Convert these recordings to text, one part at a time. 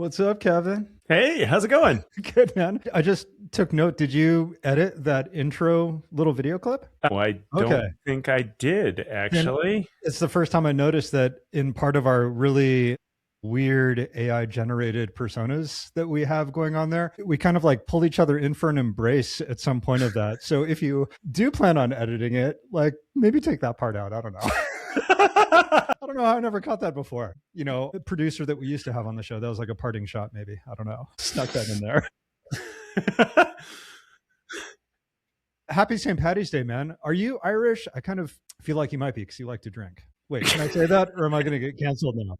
What's up, Kevin? Hey, how's it going? Good, man. I just took note. Did you edit that intro little video clip? Oh, I Okay. don't think I did, And actually. it's the first time I noticed that in part of our really weird AI generated personas that we have going on there, we kind of like pull each other in for an embrace at some point of that. So if you do plan on editing it, like maybe take that part out. I don't know. I don't know how I never caught that before. You know, the producer that we used to have on the show, that was like a parting shot, maybe. I don't know. Stuck that in there. Happy St. Patty's Day, man. Are you Irish? I kind of feel like you might be because you like to drink. Wait, can I say that or am I going to get canceled now?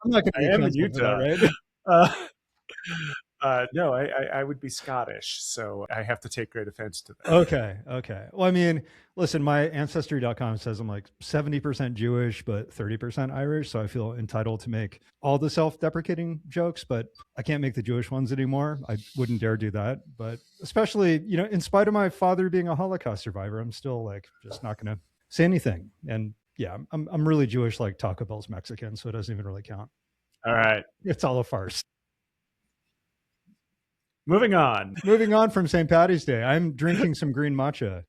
I'm not going to I get am in canceled for that, Utah. right? No, I would be Scottish, so I have to take great offense to that. Okay. Well, I mean, listen, my ancestry.com says I'm like 70% Jewish, but 30% Irish. So I feel entitled to make all the self-deprecating jokes, but I can't make the Jewish ones anymore. I wouldn't dare do that. But especially, you know, in spite of my father being a Holocaust survivor, I'm still like just not going to say anything. And yeah, I'm really Jewish, like Taco Bell's Mexican, so it doesn't even really count. All right. It's all a farce. Moving on. Moving on from St. Patty's Day, I'm drinking some green matcha.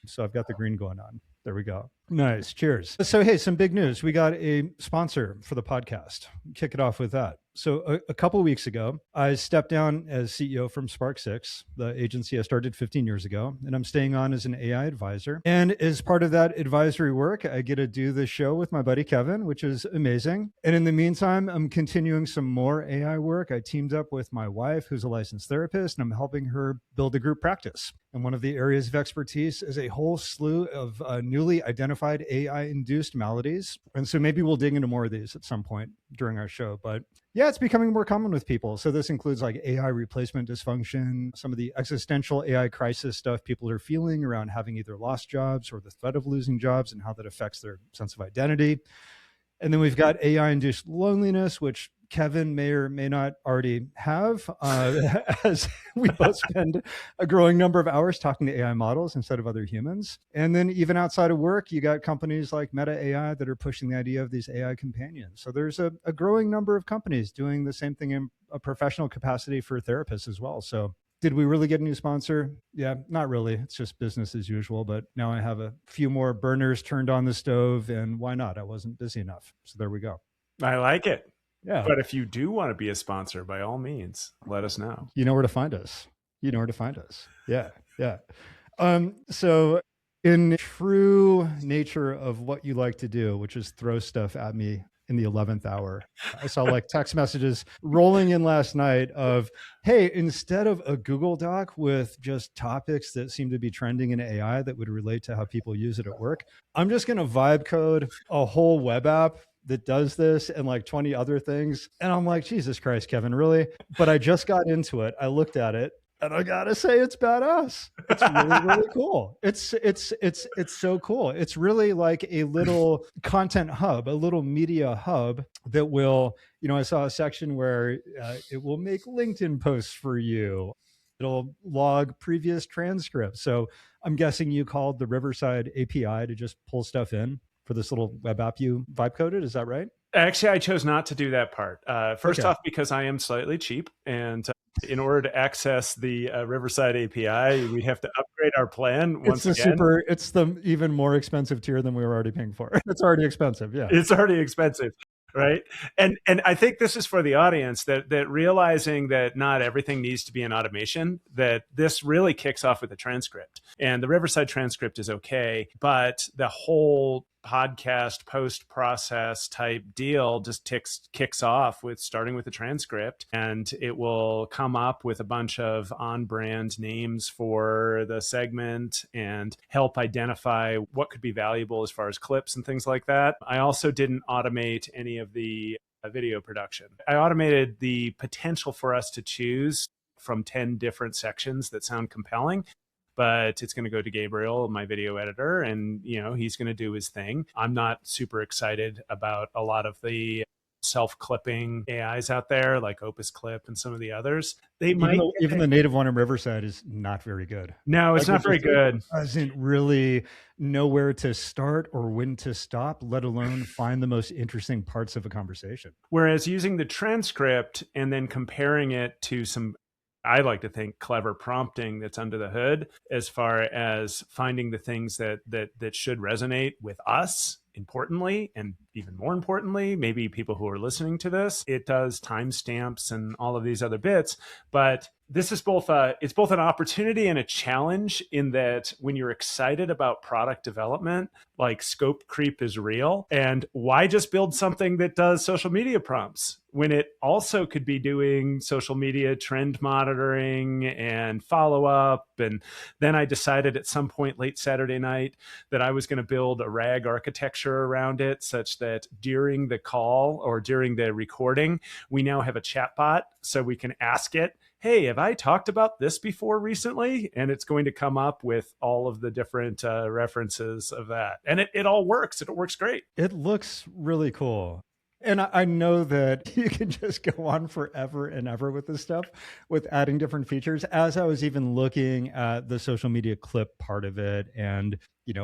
So I've got the green going on. There we go. Nice. Cheers. So, hey, some big news. We got a sponsor for the podcast. Kick it off with that. So a couple of weeks ago, I stepped down as CEO from Spark 6, the agency I started 15 years ago, and I'm staying on as an AI advisor. And as part of that advisory work, I get to do the show with my buddy Kevin, which is amazing. And in the meantime, I'm continuing some more AI work. I teamed up with my wife, who's a licensed therapist, and I'm helping her build a group practice. And one of the areas of expertise is a whole slew of newly identified AI-induced maladies. And so maybe we'll dig into more of these at some point during our show. But yeah, it's becoming more common with people. So this includes like AI replacement dysfunction, some of the existential AI crisis stuff people are feeling around having either lost jobs or the threat of losing jobs and how that affects their sense of identity. And then we've got AI-induced loneliness, which Kevin may or may not already have, as we both spend a growing number of hours talking to AI models instead of other humans. And then even outside of work, you got companies like Meta AI that are pushing the idea of these AI companions. So there's a growing number of companies doing the same thing in a professional capacity for therapists as well. So did we really get a new sponsor? Yeah, not really. It's just business as usual. But now I have a few more burners turned on the stove, and why not? I wasn't busy enough. So there we go. I like it. Yeah. But if you do want to be a sponsor, by all means, let us know. You know where to find us. Yeah. So in true nature of what you like to do, which is throw stuff at me in the 11th hour, I saw like text messages rolling in last night of, hey, instead of a Google Doc with just topics that seem to be trending in AI that would relate to how people use it at work, I'm just going to vibe code a whole web app that does this and like 20 other things. And I'm like, Jesus Christ, Kevin, really? But I just got into it. I looked at it and I gotta say it's badass. It's really, really cool. It's so cool. It's really like a little content hub, a little media hub that will, you know, I saw a section where it will make LinkedIn posts for you. It'll log previous transcripts. So I'm guessing you called the Riverside API to just pull stuff in for this little web app you vibe coded. Is that right? Actually, I chose not to do that part. First off, because I am slightly cheap. And in order to access the Riverside API, we have to upgrade our plan once again. It's the even more expensive tier than we were already paying for. It's already expensive. Yeah. It's already expensive. Right. And I think this is for the audience that realizing that not everything needs to be an automation, that this really kicks off with a transcript. And the Riverside transcript is okay, but the whole podcast post-process type deal just kicks off with starting with a transcript, and it will come up with a bunch of on-brand names for the segment and help identify what could be valuable as far as clips and things like that. I also didn't automate any of the video production. I automated the potential for us to choose from 10 different sections that sound compelling. But it's going to go to Gabriel, my video editor, and, you know, he's going to do his thing. I'm not super excited about a lot of the self-clipping AIs out there like Opus Clip and some of the others. They Even might though even the native one in Riverside is not very good. No, it's Like not very good. Doesn't really know where to start or when to stop, let alone find the most interesting parts of a conversation. Whereas using the transcript and then comparing it to some, I like to think, clever prompting that's under the hood as far as finding the things that should resonate with us, importantly, and even more importantly, maybe people who are listening to this. It does timestamps and all of these other bits, but this is it's both an opportunity and a challenge in that when you're excited about product development, like scope creep is real. And why just build something that does social media prompts when it also could be doing social media trend monitoring and follow up? And then I decided at some point late Saturday night that I was going to build a RAG architecture around it such that during the call or during the recording, we now have a chatbot so we can ask it, hey, have I talked about this before recently? And it's going to come up with all of the different references of that. And it all works. It works great. It looks really cool. And I know that you can just go on forever and ever with this stuff, with adding different features. As I was even looking at the social media clip part of it, and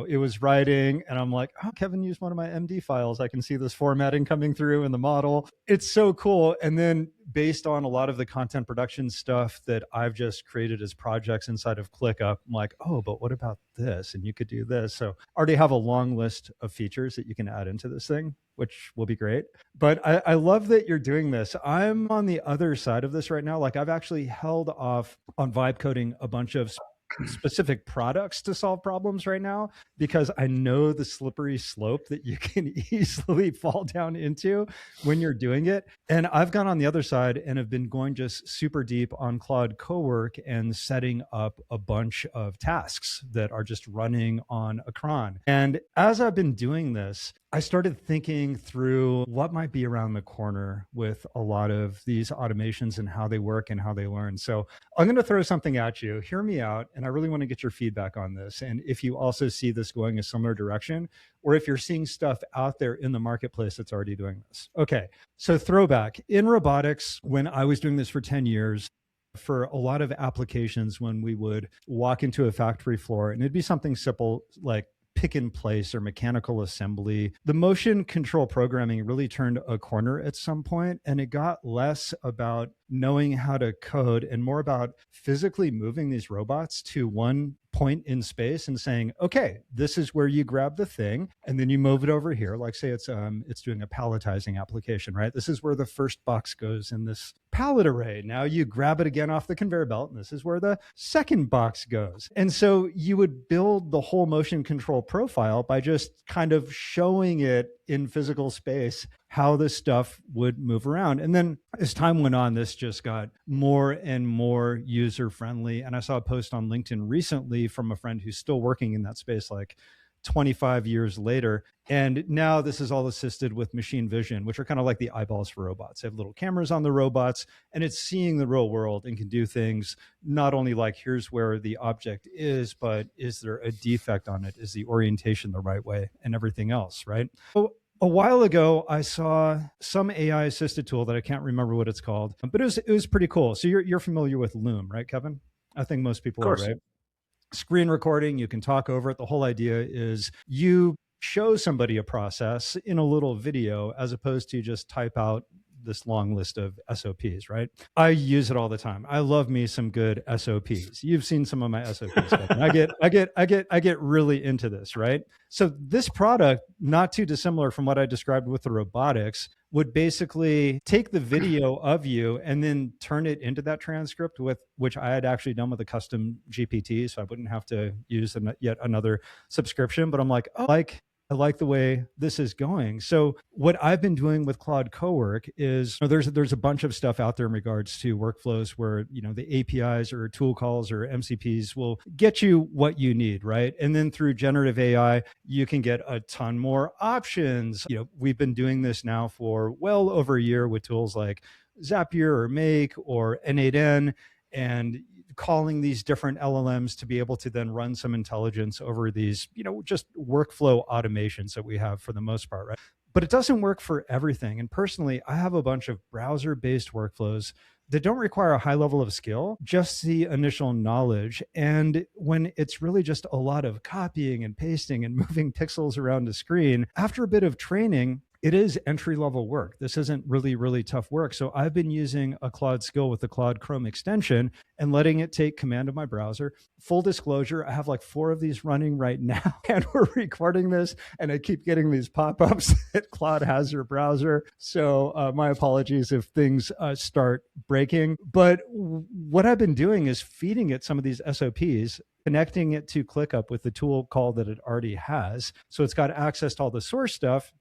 it was writing, and I'm like, oh, Kevin used one of my MD files. I can see this formatting coming through in the model. It's so cool. And then based on a lot of the content production stuff that I've just created as projects inside of ClickUp, I'm like, oh, but what about this? And you could do this. So I already have a long list of features that you can add into this thing, which will be great. But I love that you're doing this. I'm on the other side of this right now. Like, I've actually held off on vibe coding a bunch of specific products to solve problems right now, because I know the slippery slope that you can easily fall down into when you're doing it. And I've gone on the other side and have been going just super deep on Claude Cowork and setting up a bunch of tasks that are just running on a cron. And as I've been doing this, I started thinking through what might be around the corner with a lot of these automations and how they work and how they learn. So I'm going to throw something at you. Hear me out. And I really want to get your feedback on this. And if you also see this going a similar direction, or if you're seeing stuff out there in the marketplace that's already doing this. Okay. So throwback in robotics, when I was doing this for 10 years, for a lot of applications, when we would walk into a factory floor and it'd be something simple like pick and place or mechanical assembly, the motion control programming really turned a corner at some point, and it got less about knowing how to code and more about physically moving these robots to one point in space and saying, okay, this is where you grab the thing and then you move it over here. Like say it's doing a palletizing application, right? This is where the first box goes in this pallet array. Now you grab it again off the conveyor belt and this is where the second box goes. And so you would build the whole motion control profile by just kind of showing it in physical space how this stuff would move around. And then as time went on, this just got more and more user friendly. And I saw a post on LinkedIn recently from a friend who's still working in that space, like 25 years later. And now this is all assisted with machine vision, which are kind of like the eyeballs for robots. They have little cameras on the robots and it's seeing the real world and can do things not only like here's where the object is, but is there a defect on it? Is the orientation the right way and everything else, right? So a while ago, I saw some AI assisted tool that I can't remember what it's called, but it was pretty cool. So you're familiar with Loom, right, Kevin? I think most people are, right? Screen recording, you can talk over it. The whole idea is you show somebody a process in a little video as opposed to just type out this long list of SOPs, right? I use it all the time. I love me some good SOPs. You've seen some of my SOPs. I get really into this, right? So this product, not too dissimilar from what I described with the robotics, would basically take the video of you and then turn it into that transcript, with which I had actually done with a custom GPT, so I wouldn't have to use yet another subscription. But I'm like, oh, I like the way this is going. So what I've been doing with Claude Cowork is there's a bunch of stuff out there in regards to workflows where, the APIs or tool calls or MCPs will get you what you need, right? And then through generative AI, you can get a ton more options. We've been doing this now for well over a year with tools like Zapier or Make or N8N, and calling these different LLMs to be able to then run some intelligence over these, just workflow automations that we have for the most part, right? but it doesn't work for everything. And personally, I have a bunch of browser-based workflows that don't require a high level of skill, just the initial knowledge. And when it's really just a lot of copying and pasting and moving pixels around the screen, after a bit of training, it is entry-level work. This isn't really, really tough work. So I've been using a Claude skill with the Claude Chrome extension and letting it take command of my browser. Full disclosure, I have like 4 of these running right now, and we're recording this, and I keep getting these pop-ups that Claude has your browser. So my apologies if things start breaking. But what I've been doing is feeding it some of these SOPs, connecting it to ClickUp with the tool call that it already has. So it's got access to all the source stuff,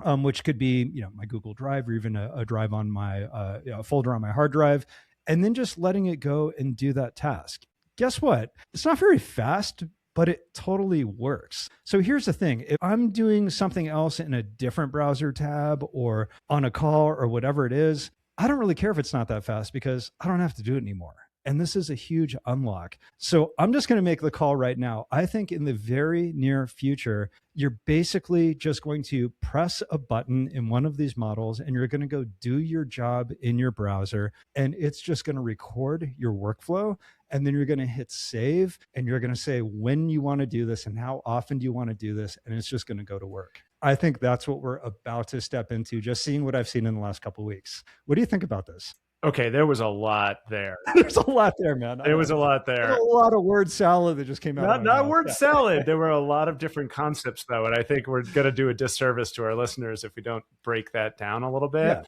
which could be, my Google Drive or even a drive on my a folder on my hard drive, and then just letting it go and do that task. Guess what? It's not very fast, but it totally works. So here's the thing. If I'm doing something else in a different browser tab or on a call or whatever it is, I don't really care if it's not that fast because I don't have to do it anymore. And this is a huge unlock. So I'm just going to make the call right now. I think in the very near future, you're basically just going to press a button in one of these models and you're going to go do your job in your browser. And it's just going to record your workflow. And then you're going to hit save and you're going to say when you want to do this and how often do you want to do this. And it's just going to go to work. I think that's what we're about to step into, just seeing what I've seen in the last couple of weeks. What do you think about this? Okay, there was a lot there. There's a lot there, man. There was a lot there. There's a lot of word salad that just came out. Not word salad. There were a lot of different concepts, though, and I think we're going to do a disservice to our listeners if we don't break that down a little bit. Yeah.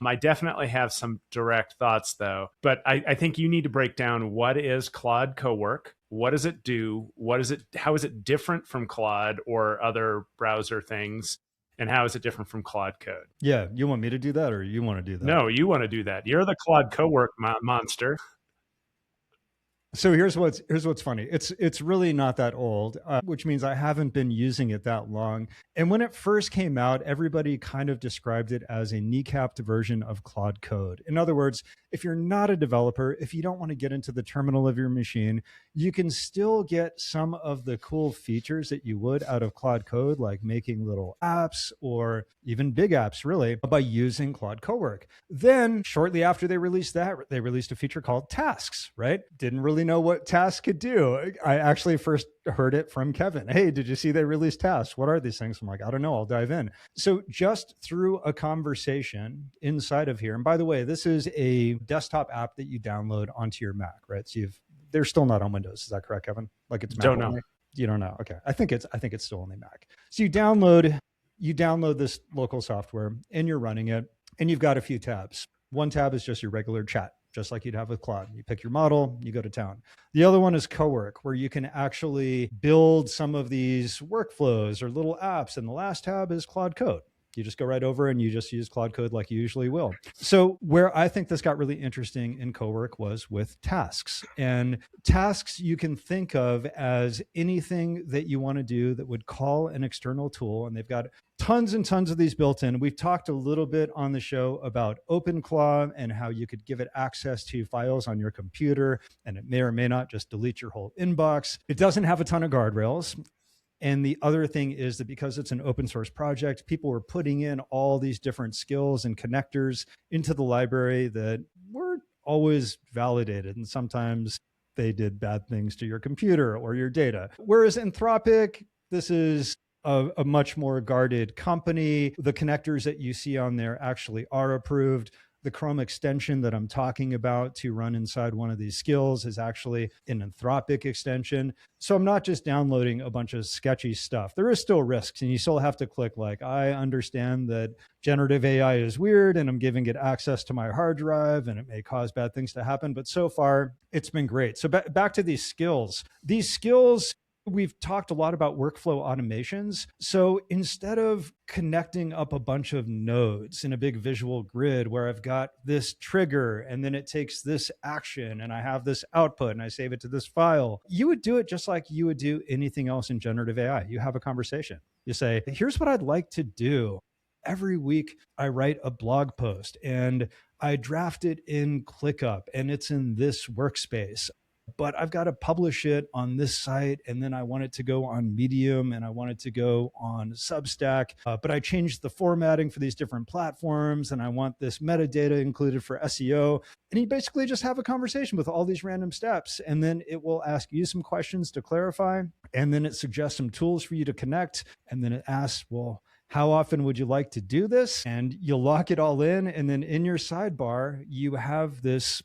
I definitely have some direct thoughts, though, but I think you need to break down what is Claude Cowork. What does it do? How is it different from Claude or other browser things? And how is it different from Claude Code? Yeah, you want me to do that or you want to do that? No, you want to do that. You're the Claude Cowork monster. So here's what's funny. It's really not that old, which means I haven't been using it that long. And when it first came out, everybody kind of described it as a kneecapped version of Claude Code. In other words, if you're not a developer, if you don't want to get into the terminal of your machine, you can still get some of the cool features that you would out of Claude Code, like making little apps or even big apps, really, by using Claude Cowork. Then shortly after they released that, they released a feature called Tasks, right? Didn't really know what Tasks could do. I actually first heard it from Kevin. Hey, did you see they released Tasks? What are these things? I'm like, I don't know. I'll dive in. So just through a conversation inside of here, and by the way, this is a desktop app that you download onto your Mac, right? So they're still not on Windows. Is that correct, Kevin? Like it's Mac don't only? know. You don't know. Okay. I think it's still only Mac. So you download this local software and you're running it and you've got a few tabs. One tab is just your regular chat, just like you'd have with Claude. You pick your model, you go to town. The other one is Cowork, where you can actually build some of these workflows or little apps. And the last tab is Claude Code. You just go right over and you just use Claude Code like you usually will. So where I think this got really interesting in Cowork was with tasks. And tasks you can think of as anything that you want to do that would call an external tool. And they've got tons and tons of these built in. We've talked a little bit on the show about OpenClaw and how you could give it access to files on your computer, and it may or may not just delete your whole inbox. It doesn't have a ton of guardrails. And the other thing is that because it's an open source project, people were putting in all these different skills and connectors into the library that weren't always validated. And sometimes they did bad things to your computer or your data. Whereas Anthropic, this is a much more guarded company. The connectors that you see on there actually are approved. The Chrome extension that I'm talking about to run inside one of these skills is actually an Anthropic extension. So I'm not just downloading a bunch of sketchy stuff. There is still risks, and you still have to click like, I understand that generative AI is weird and I'm giving it access to my hard drive and it may cause bad things to happen. But so far, it's been great. So back to these skills. We've talked a lot about workflow automations. So instead of connecting up a bunch of nodes in a big visual grid where I've got this trigger and then it takes this action and I have this output and I save it to this file, you would do it just like you would do anything else in generative AI. You have a conversation. You say, here's what I'd like to do. Every week I write a blog post and I draft it in ClickUp and it's in this workspace. but I've got to publish it on this site, and then I want it to go on Medium, and I want it to go on Substack, but I changed the formatting for these different platforms, and I want this metadata included for SEO. And you basically just have a conversation with all these random steps, and then it will ask you some questions to clarify, and then it suggests some tools for you to connect, and then it asks, well, how often would you like to do this? And you'll lock it all in, and then in your sidebar, you have this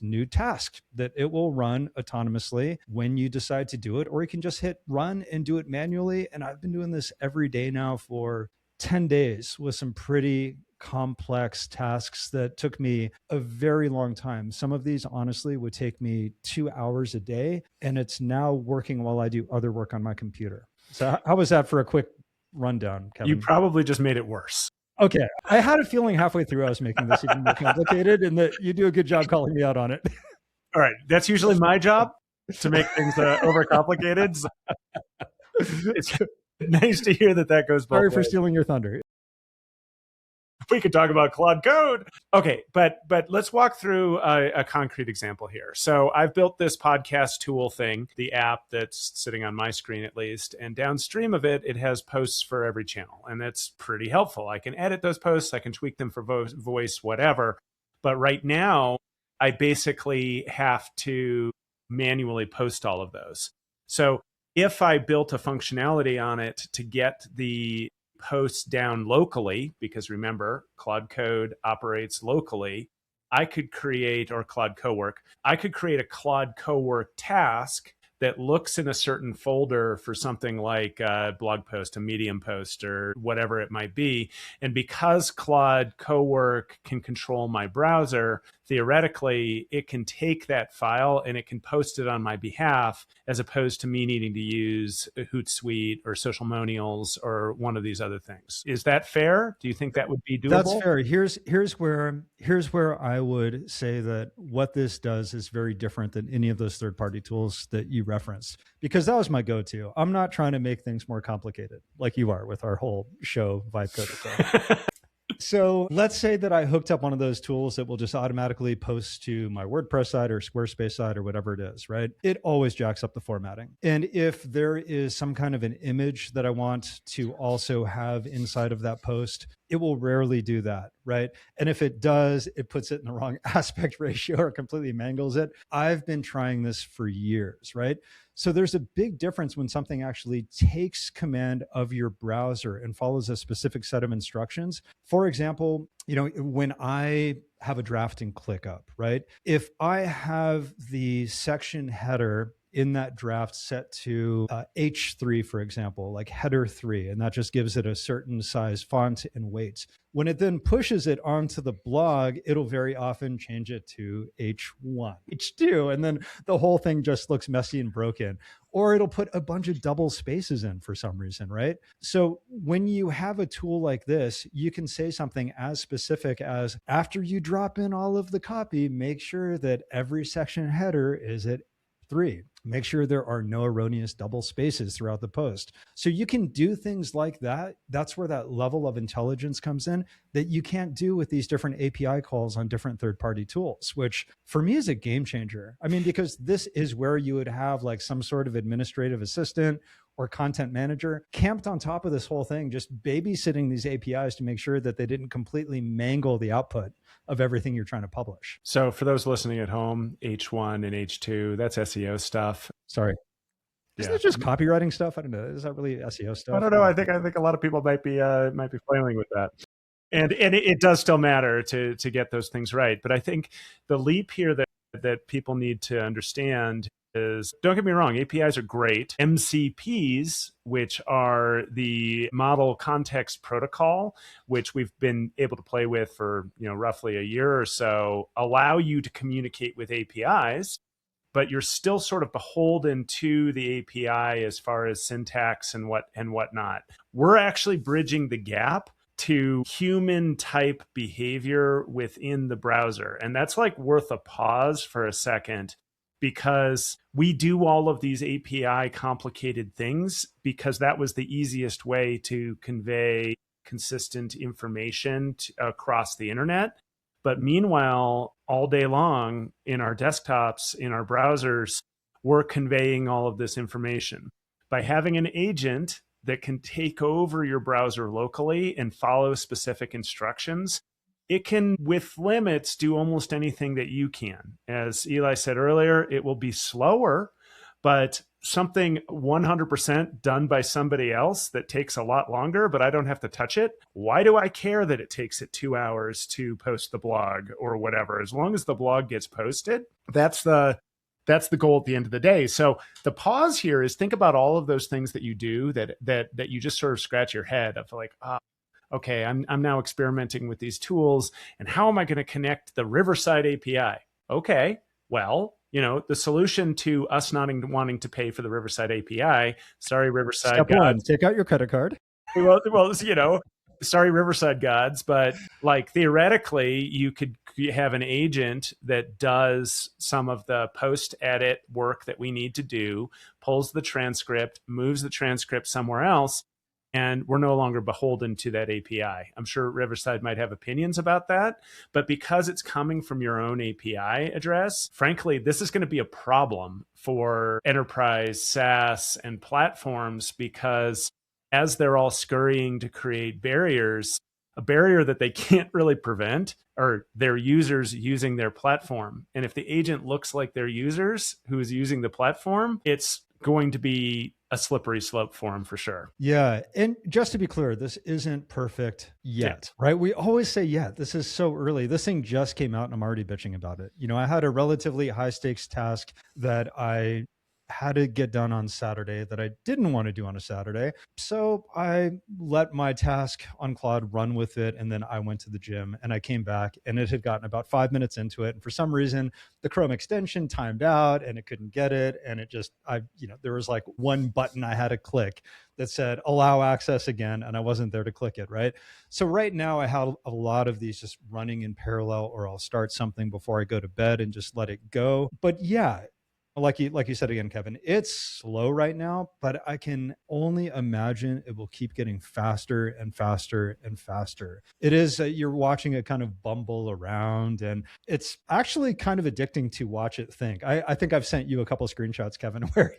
new task that it will run autonomously when you decide to do it, or you can just hit run and do it manually. And I've been doing this every day now for 10 days with some pretty complex tasks that took me a very long time. Some of these honestly would take me 2 hours a day, and it's now working while I do other work on my computer. So how was that for a quick rundown, Kevin? You probably just made it worse. Okay. I had a feeling halfway through I was making this even more complicated, and that you do a good job calling me out on it. All right. That's usually my job, to make things overcomplicated. So it's nice to hear that goes both ways. Sorry for stealing your thunder. We could talk about Claude Code. Okay, but let's walk through a concrete example here. So I've built this podcast tool thing, the app that's sitting on my screen at least, and downstream of it, it has posts for every channel, and that's pretty helpful. I can edit those posts, I can tweak them for voice, whatever. But right now, I basically have to manually post all of those. So if I built a functionality on it to get the posts down locally, because remember, Claude Code operates locally, I could create, or Claude Cowork, I could create a Claude Cowork task that looks in a certain folder for something like a blog post, a Medium post, or whatever it might be. And because Claude Cowork can control my browser, theoretically, it can take that file and it can post it on my behalf, as opposed to me needing to use Hootsuite or Socialmonials or one of these other things. Is that fair? Do you think that would be doable? That's fair. Here's where I would say that what this does is very different than any of those third-party tools that you referenced, because that was my go-to. I'm not trying to make things more complicated like you are with our whole show Vibe Code. So let's say that I hooked up one of those tools that will just automatically post to my WordPress site or Squarespace site or whatever it is, right? It always jacks up the formatting. And if there is some kind of an image that I want to also have inside of that post, it will rarely do that, right? And if it does, it puts it in the wrong aspect ratio or completely mangles it. I've been trying this for years, right? So there's a big difference when something actually takes command of your browser and follows a specific set of instructions. For example, when I have a draft in ClickUp, right? If I have the section header in that draft set to H3, for example, like header 3, and that just gives it a certain size font and weight. When it then pushes it onto the blog, it'll very often change it to H1, H2, and then the whole thing just looks messy and broken. Or it'll put a bunch of double spaces in for some reason, right? So when you have a tool like this, you can say something as specific as, after you drop in all of the copy, make sure that every section header is at 3. Make sure there are no erroneous double spaces throughout the post. So you can do things like that. That's where that level of intelligence comes in that you can't do with these different API calls on different third-party tools, which for me is a game changer. I mean, because this is where you would have like some sort of administrative assistant or content manager camped on top of this whole thing, just babysitting these APIs to make sure that they didn't completely mangle the output of everything you're trying to publish. So for those listening at home, H1 and H2, that's SEO stuff. Sorry. Isn't it just copywriting stuff? I don't know. Is that really SEO stuff? I don't know. I think a lot of people might be flailing with that. And it does still matter to get those things right. But I think the leap here that people need to understand is, don't get me wrong, APIs are great. MCPs, which are the Model Context Protocol, which we've been able to play with for roughly a year or so, allow you to communicate with APIs, but you're still sort of beholden to the API as far as syntax and whatnot. We're actually bridging the gap to human type behavior within the browser. And that's like worth a pause for a second, because we do all of these API complicated things because that was the easiest way to convey consistent information across the internet. But meanwhile, all day long in our desktops, in our browsers, we're conveying all of this information. By having an agent that can take over your browser locally and follow specific instructions, it can, with limits, do almost anything that you can. As Eli said earlier, it will be slower, but something 100% done by somebody else that takes a lot longer, but I don't have to touch it. Why do I care that it takes it 2 hours to post the blog or whatever? As long as the blog gets posted, that's the goal at the end of the day. So the pause here is think about all of those things that you do that you just sort of scratch your head of like, okay, I'm now experimenting with these tools, and how am I going to connect the Riverside API? Okay, well, the solution to us not wanting to pay for the Riverside API, sorry, Riverside Step one, take out your credit card. well, sorry, Riverside gods, but like theoretically, you could have an agent that does some of the post edit work that we need to do, pulls the transcript, moves the transcript somewhere else, and we're no longer beholden to that API. I'm sure Riverside might have opinions about that, but because it's coming from your own API address, frankly, this is going to be a problem for enterprise SaaS and platforms, because as they're all scurrying to create barriers, a barrier that they can't really prevent are their users using their platform. And if the agent looks like their users who is using the platform, it's going to be a slippery slope for them for sure. Yeah. And just to be clear, this isn't perfect yet, right? We always say, yeah, this is so early. This thing just came out and I'm already bitching about it. I had a relatively high stakes task that I had to get done on Saturday that I didn't want to do on a Saturday. So I let my task on Claude run with it. And then I went to the gym and I came back and it had gotten about 5 minutes into it. And for some reason, the Chrome extension timed out and it couldn't get it. And it just, there was like one button I had to click that said, allow access again. And I wasn't there to click it, right? So right now I have a lot of these just running in parallel, or I'll start something before I go to bed and just let it go. But yeah, like you said again, Kevin, it's slow right now, but I can only imagine it will keep getting faster and faster and faster. It is, you're watching it kind of bumble around, and it's actually kind of addicting to watch it think. I think I've sent you a couple of screenshots, Kevin, where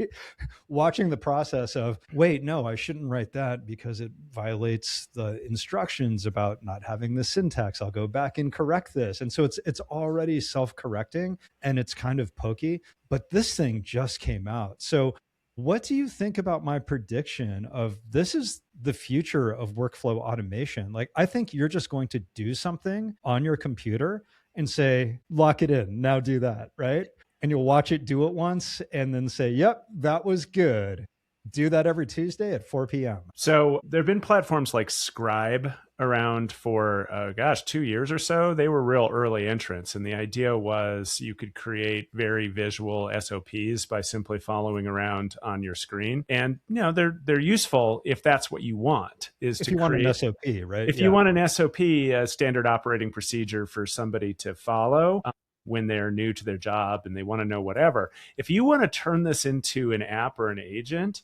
watching the process of, wait, no, I shouldn't write that because it violates the instructions about not having the syntax. I'll go back and correct this. And so it's already self-correcting and it's kind of pokey. But this thing just came out. So what do you think about my prediction of this is the future of workflow automation? Like, I think you're just going to do something on your computer and say, lock it in, now do that, right? And you'll watch it do it once and then say, yep, that was good. Do that every Tuesday at 4 p.m. So there have been platforms like Scribe around for, 2 years or so. They were real early entrants. And the idea was you could create very visual SOPs by simply following around on your screen. And, they're useful if that's what you want, is if to you create want an SOP, right? If you want an SOP, a standard operating procedure for somebody to follow, when they're new to their job and they want to know whatever. If you want to turn this into an app or an agent,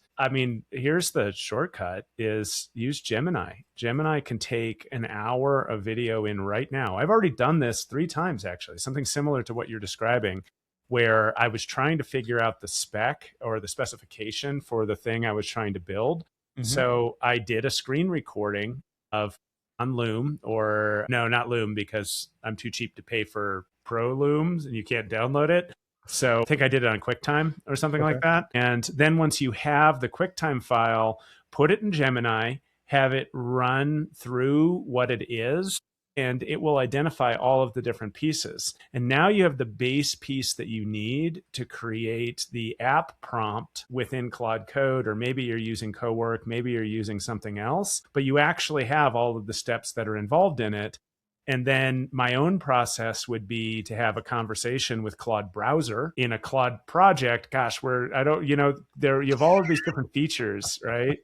here's the shortcut: is use Gemini. Gemini can take an hour of video in right now. I've already done this 3 times, actually, something similar to what you're describing, where I was trying to figure out the spec or the specification for the thing I was trying to build. Mm-hmm. So I did a screen recording of on Loom, or no, not Loom, because I'm too cheap to pay for Pro Looms and you can't download it. So I think I did it on QuickTime or something like that. And then once you have the QuickTime file, put it in Gemini, have it run through what it is, and it will identify all of the different pieces. And now you have the base piece that you need to create the app prompt within Claude Code, or maybe you're using Cowork, maybe you're using something else, but you actually have all of the steps that are involved in it. And then my own process would be to have a conversation with Claude Browser in a Claude project. Gosh, where I don't, there you have all of these different features, right?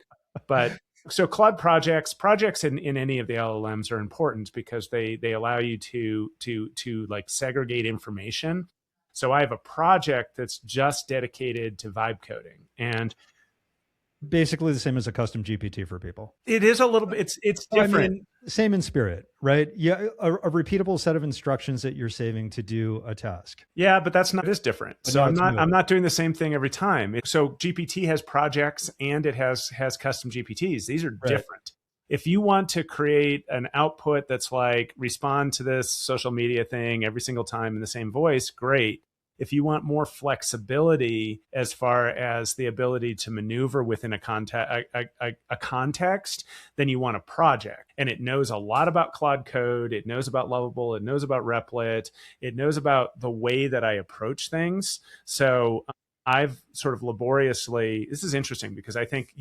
But so Claude projects in any of the LLMs are important because they allow you to like segregate information. So I have a project that's just dedicated to vibe coding, and basically the same as a custom GPT for people. It is a little bit, it's different. I mean, same in spirit, right? Yeah, a repeatable set of instructions that you're saving to do a task. Yeah, but that's not, it is different. But So now I'm it's not, new. I'm not doing the same thing every time. So GPT has projects and it has custom GPTs. These are Right. different. If you want to create an output that's like respond to this social media thing every single time in the same voice, great. If you want more flexibility as far as the ability to maneuver within a context, then you want a project. And it knows a lot about Claude Code. It knows about Lovable. It knows about Replit. It knows about the way that I approach things. So I've sort of laboriously, this is interesting because I think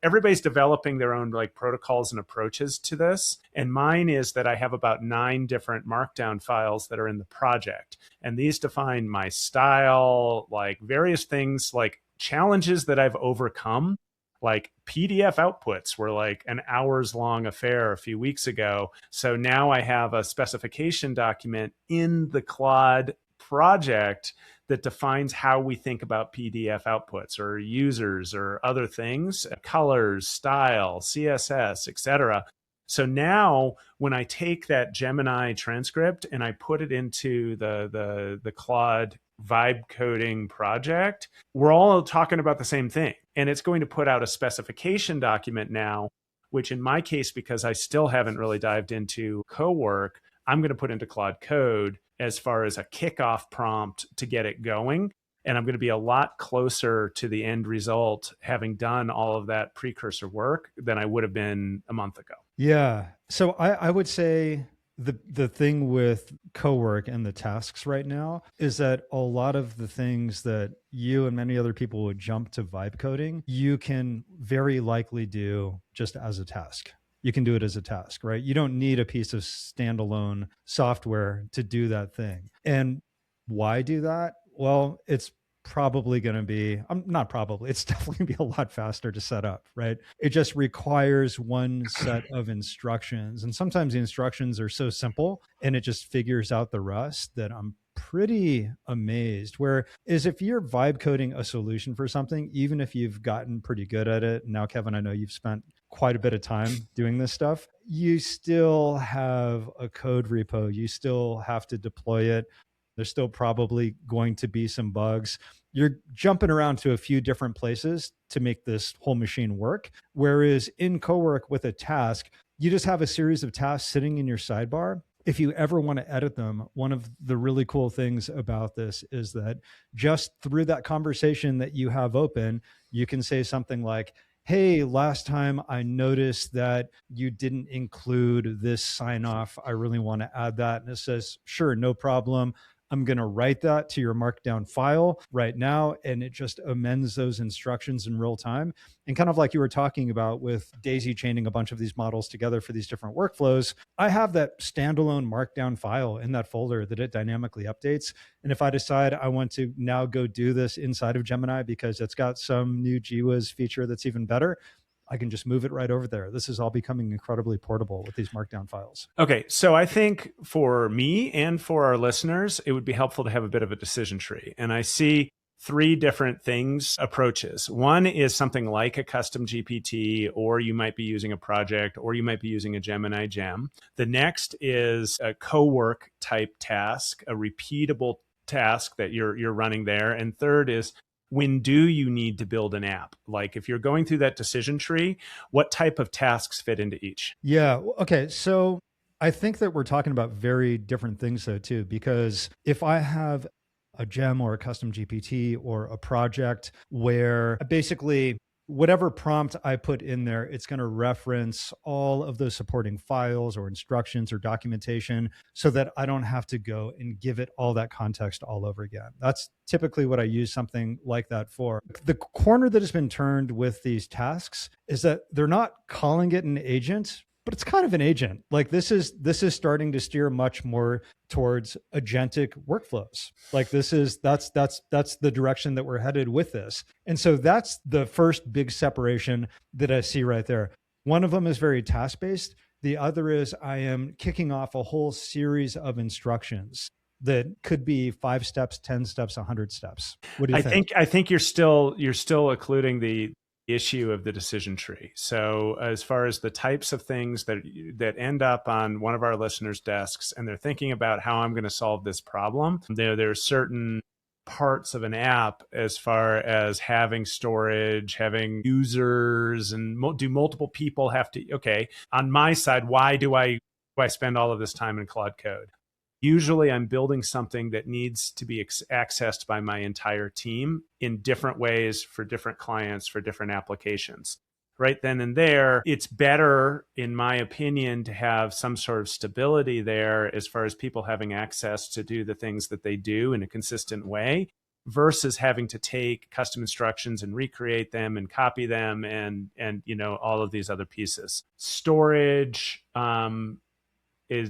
everybody's developing their own like protocols and approaches to this. And mine is that I have about 9 different markdown files that are in the project. And these define my style, like various things, like challenges that I've overcome. Like PDF outputs were like an hours long affair a few weeks ago. So now I have a specification document in the Claude project that defines how we think about PDF outputs or users or other things, colors, style, CSS, etc. So now when I take that Gemini transcript and I put it into the Claude vibe coding project, we're all talking about the same thing. And it's going to put out a specification document now, which in my case, because I still haven't really dived into Cowork, I'm going to put into Claude Code as far as a kickoff prompt to get it going. And I'm going to be a lot closer to the end result, having done all of that precursor work than I would have been a month ago. Yeah. So I would say the thing with Cowork and the tasks right now is that a lot of the things that you and many other people would jump to vibe coding, you can very likely do just as a task. You can do it as a task, right? You don't need a piece of standalone software to do that thing. And why do that? Well, it's probably going to be, not probably, it's definitely going to be a lot faster to set up, right? It just requires one set of instructions. And sometimes the instructions are so simple and it just figures out the rest that I'm pretty amazed. Whereas if you're vibe coding a solution for something, even if you've gotten pretty good at it, now, Kevin, I know you've spent quite a bit of time doing this stuff, you still have a code repo. You still have to deploy it. There's still probably going to be some bugs. You're jumping around to a few different places to make this whole machine work. Whereas in Cowork with a task, you just have a series of tasks sitting in your sidebar. If you ever want to edit them, one of the really cool things about this is that just through that conversation that you have open, you can say something like, hey, last time I noticed that you didn't include this sign off. I really want to add that. And it says, sure, no problem. I'm going to write that to your markdown file right now. And it just amends those instructions in real time. And kind of like you were talking about with daisy chaining a bunch of these models together for these different workflows, I have that standalone markdown file in that folder that it dynamically updates. And if I decide I want to now go do this inside of Gemini because it's got some new GWiz feature that's even better, I can just move it right over there. This is all becoming incredibly portable with these markdown files. Okay, so I think for me and for our listeners, it would be helpful to have a bit of a decision tree. And I see 3 different approaches. One is something like a custom GPT, or you might be using a project, or you might be using a Gemini gem. The next is a Cowork type task, a repeatable task that you're running there. And third is, when do you need to build an app? Like if you're going through that decision tree, what type of tasks fit into each? Yeah. Okay. So I think that we're talking about very different things though, too, because if I have a gem or a custom GPT or a project where basically whatever prompt I put in there, it's going to reference all of those supporting files or instructions or documentation so that I don't have to go and give it all that context all over again. That's typically what I use something like that for. The corner that has been turned with these tasks is that they're not calling it an agent, but it's kind of an agent. Like this is starting to steer much more towards agentic workflows. Like that's the direction that we're headed with this. And so that's the first big separation that I see right there. One of them is very task-based. The other is I am kicking off a whole series of instructions that could be 5 steps, 10 steps, 100 steps. What do you think? I think you're still occluding issue of the decision tree. So as far as the types of things that end up on one of our listeners' desks, and they're thinking about how I'm going to solve this problem, there are certain parts of an app as far as having storage, having users, and do multiple people have to, okay, on my side, why do I spend all of this time in Claude Code? Usually I'm building something that needs to be accessed by my entire team in different ways for different clients, for different applications. Right then and there, it's better, in my opinion, to have some sort of stability there as far as people having access to do the things that they do in a consistent way versus having to take custom instructions and recreate them and copy them and all of these other pieces. Storage,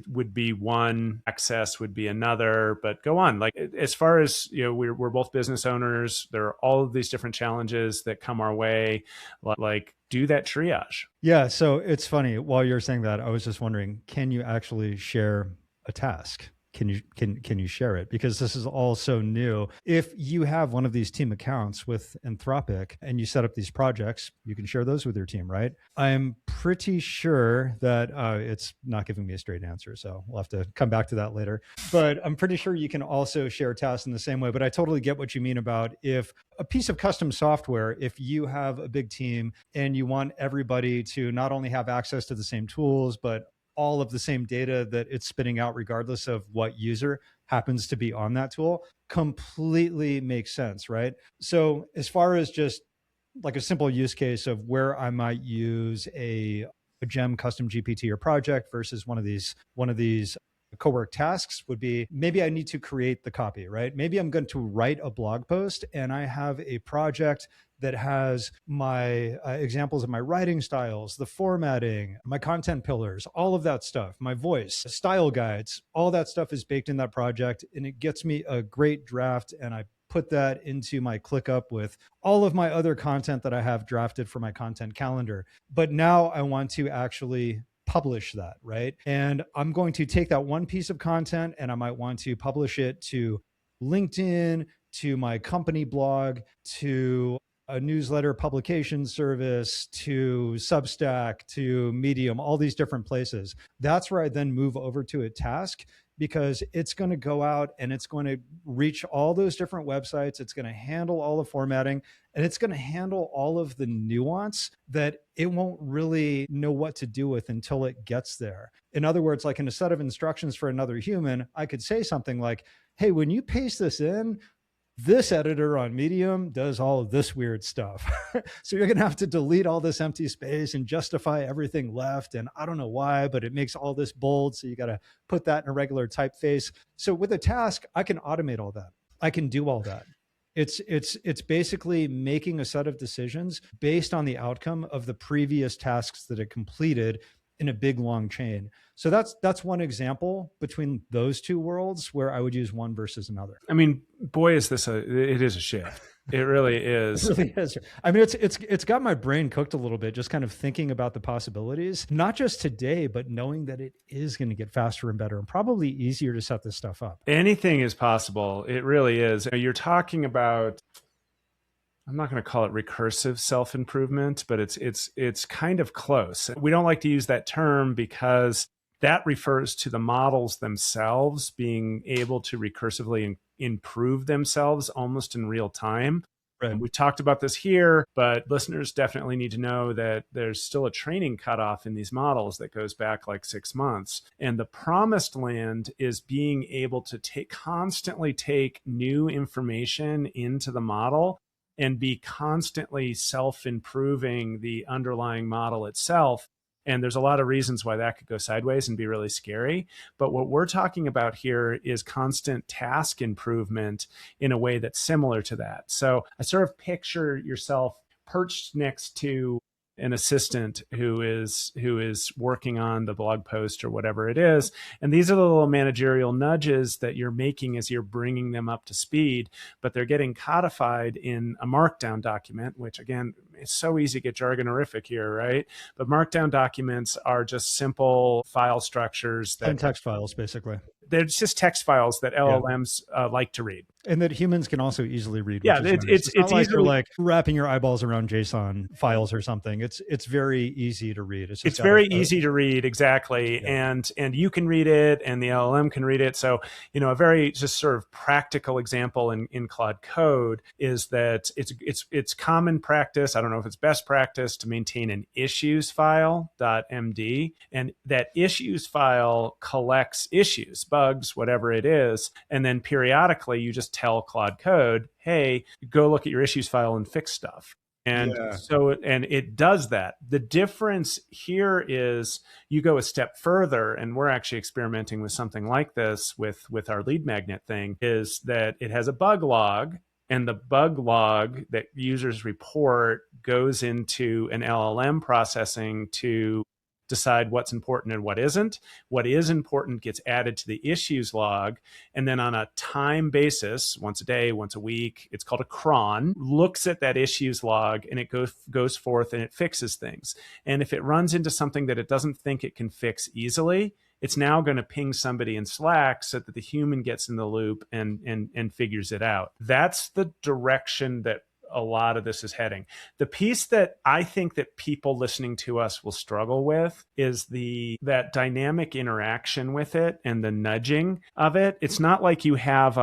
would be one, access would be another, but go on. Like, as far as, we're both business owners. There are all of these different challenges that come our way. Like, do that triage. Yeah. So it's funny, while you're saying that, I was just wondering, can you actually share a task? Can you share it? Because this is all so new. If you have one of these team accounts with Anthropic and you set up these projects, you can share those with your team, right? I'm pretty sure that it's not giving me a straight answer, so we'll have to come back to that later. But I'm pretty sure you can also share tasks in the same way. But I totally get what you mean about if a piece of custom software, if you have a big team and you want everybody to not only have access to the same tools, but all of the same data that it's spitting out, regardless of what user happens to be on that tool, completely makes sense, right? So as far as just like a simple use case of where I might use a gem custom GPT or project versus one of these Cowork tasks would be, maybe I need to create the copy, right? Maybe I'm going to write a blog post and I have a project that has my examples of my writing styles, the formatting, my content pillars, all of that stuff, my voice, style guides, all that stuff is baked in that project, and it gets me a great draft, and I put that into my ClickUp with all of my other content that I have drafted for my content calendar. But now I want to actually publish that, right? And I'm going to take that one piece of content and I might want to publish it to LinkedIn, to my company blog, to a newsletter publication service, to Substack, to Medium, all these different places. That's where I then move over to a task, because it's going to go out and it's going to reach all those different websites. It's going to handle all the formatting, and it's going to handle all of the nuance that it won't really know what to do with until it gets there. In other words, like in a set of instructions for another human, I could say something like, hey, when you paste this in, this editor on Medium does all of this weird stuff. So you're going to have to delete all this empty space and justify everything left. And I don't know why, but it makes all this bold. So you got to put that in a regular typeface. So with a task, I can automate all that. I can do all that. It's basically making a set of decisions based on the outcome of the previous tasks that it completed in a big long chain. So that's one example between those two worlds where I would use one versus another. I mean, boy, is this it is a shift. It really is. It really is. I mean, it's got my brain cooked a little bit, just kind of thinking about the possibilities, not just today, but knowing that it is going to get faster and better and probably easier to set this stuff up. Anything is possible. It really is. You're talking about, I'm not going to call it recursive self-improvement, but it's kind of close. We don't like to use that term because that refers to the models themselves being able to recursively improve themselves almost in real time. Right. And we've talked about this here, but listeners definitely need to know that there's still a training cutoff in these models that goes back like 6 months. And the promised land is being able to constantly take new information into the model and be constantly self-improving the underlying model itself. And there's a lot of reasons why that could go sideways and be really scary. But what we're talking about here is constant task improvement in a way that's similar to that. So I sort of picture yourself perched next to an assistant who is working on the blog post or whatever it is. And these are the little managerial nudges that you're making as you're bringing them up to speed, but they're getting codified in a markdown document, which again, it's so easy to get jargonorific here, right? But markdown documents are just simple file structures. And text files, basically. They're just text files that LLMs like to read. And that humans can also easily read, which Yeah, is nice. It's not it's like you're easily, like wrapping your eyeballs around JSON files or something. It's very easy to read. It's just it's got very easy to read, exactly, yeah. and you can read it, and the LLM can read it. So, a very just sort of practical example in Claude Code is that it's common practice. I don't know if it's best practice to maintain an issues file .md, and that issues file collects issues, bugs, whatever it is, and then periodically you just tell Claude Code, hey, go look at your issues file and fix stuff. And Yeah. so, and it does that. The difference here is you go a step further, and we're actually experimenting with something like this with our lead magnet thing, is that it has a bug log, and the bug log that users report goes into an LLM processing to decide what's important and what isn't. What is important gets added to the issues log. And then on a time basis, once a day, once a week, it's called a cron, looks at that issues log, and it goes forth and it fixes things. And if it runs into something that it doesn't think it can fix easily, it's now going to ping somebody in Slack so that the human gets in the loop and figures it out. That's the direction that a lot of this is heading. The piece that I think that people listening to us will struggle with is that dynamic interaction with it and the nudging of it. It's not like you have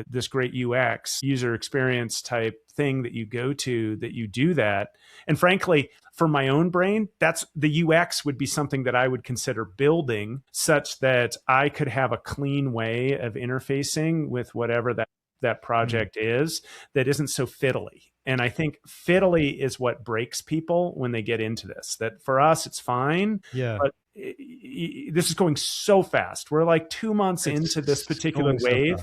this great UX, user experience type thing that you go to that you do that. And frankly, for my own brain, that's the UX would be something that I would consider building such that I could have a clean way of interfacing with whatever that project is that isn't so fiddly. And I think fiddly is what breaks people when they get into this. That for us, it's fine. Yeah. But this is going so fast. We're like 2 months into this particular wave,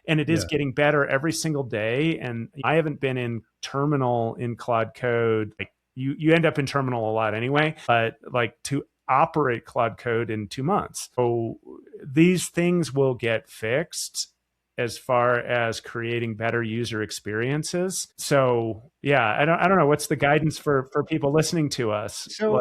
and it is getting better every single day. And I haven't been in terminal in Claude Code. Like you end up in terminal a lot anyway, but like to operate Claude Code in 2 months. So these things will get fixed as far as creating better user experiences. So yeah, I don't know what's the guidance for people listening to us. So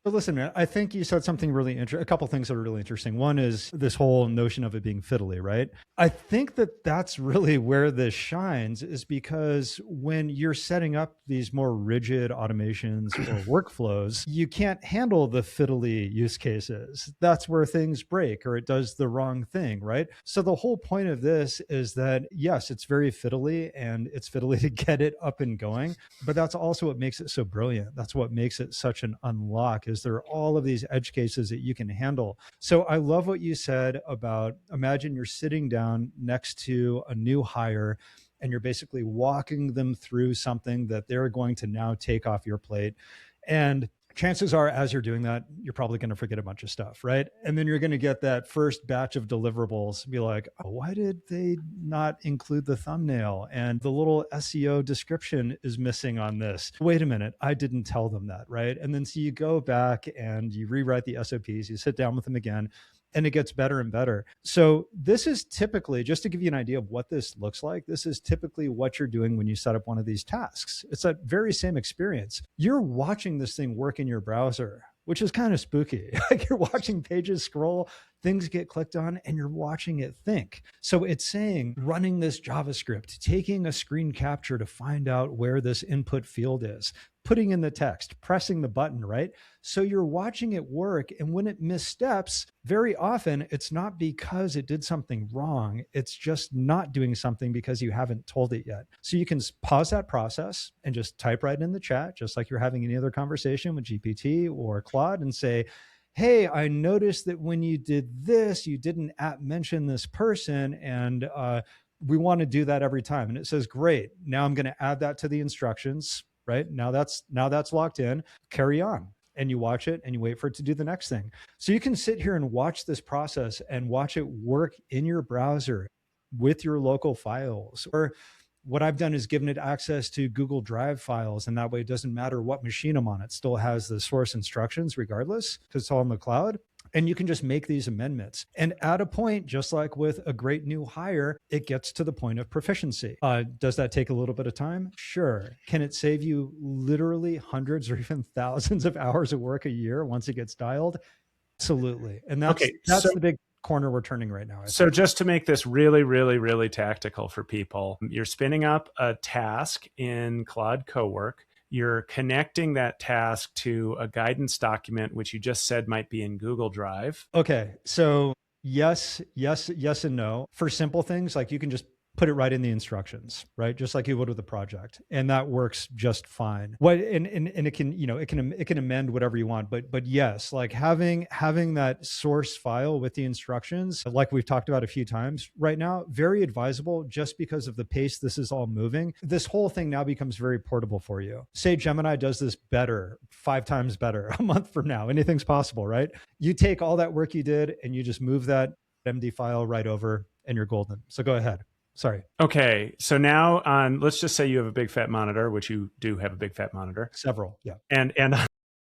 listen, man, I think you said something really interesting. A couple things that are really interesting. One is this whole notion of it being fiddly, right? I think that that's really where this shines, is because when you're setting up these more rigid automations or workflows, you can't handle the fiddly use cases. That's where things break or it does the wrong thing, right? So the whole point of this is that, yes, it's very fiddly and it's fiddly to get it up and going, but that's also what makes it so brilliant. That's what makes it such an unlock, is there are all of these edge cases that you can handle. So I love what you said about, imagine you're sitting down next to a new hire and you're basically walking them through something that they're going to now take off your plate. And chances are, as you're doing that, you're probably going to forget a bunch of stuff, right? And then you're going to get that first batch of deliverables, be like, oh, why did they not include the thumbnail? And the little SEO description is missing on this. Wait a minute, I didn't tell them that, right? And then so you go back and you rewrite the SOPs, you sit down with them again, and it gets better and better. So this is typically, just to give you an idea of what this looks like, this is typically what you're doing when you set up one of these tasks. It's that very same experience. You're watching this thing work in your browser, which is kind of spooky. Like you're watching pages scroll, things get clicked on, and you're watching it think. So it's saying, running this JavaScript, taking a screen capture to find out where this input field is, putting in the text, pressing the button, right? So you're watching it work. And when it missteps, very often it's not because it did something wrong. It's just not doing something because you haven't told it yet. So you can pause that process and just type right in the chat, just like you're having any other conversation with GPT or Claude, and say, hey, I noticed that when you did this, you didn't mention this person, and we want to do that every time. And it says, great, now I'm going to add that to the instructions, right? Now that's locked in, carry on. And you watch it and you wait for it to do the next thing. So you can sit here and watch this process and watch it work in your browser with your local files. Or what I've done is given it access to Google Drive files. And that way it doesn't matter what machine I'm on. It still has the source instructions regardless, because it's all in the cloud. And you can just make these amendments. And at a point, just like with a great new hire, it gets to the point of proficiency. Does that take a little bit of time? Sure. Can it save you literally hundreds or even thousands of hours of work a year once it gets dialed? Absolutely. And that's the big corner we're turning right now. So just to make this really, really, really tactical for people, you're spinning up a task in Claude Cowork. You're connecting that task to a guidance document, which you just said might be in Google Drive. Okay. So yes, and no. For simple things, like you can just put it right in the instructions, right? Just like you would with a project. And that works just fine. And it can, it can amend whatever you want. But yes, like having that source file with the instructions, like we've talked about a few times right now, very advisable just because of the pace this is all moving. This whole thing now becomes very portable for you. Say Gemini does this better, 5 times better a month from now. Anything's possible, right? You take all that work you did and you just move that MD file right over and you're golden. So go ahead. Sorry. Okay. So now let's just say you have a big fat monitor, which you do have a big fat monitor. Several. Yeah. And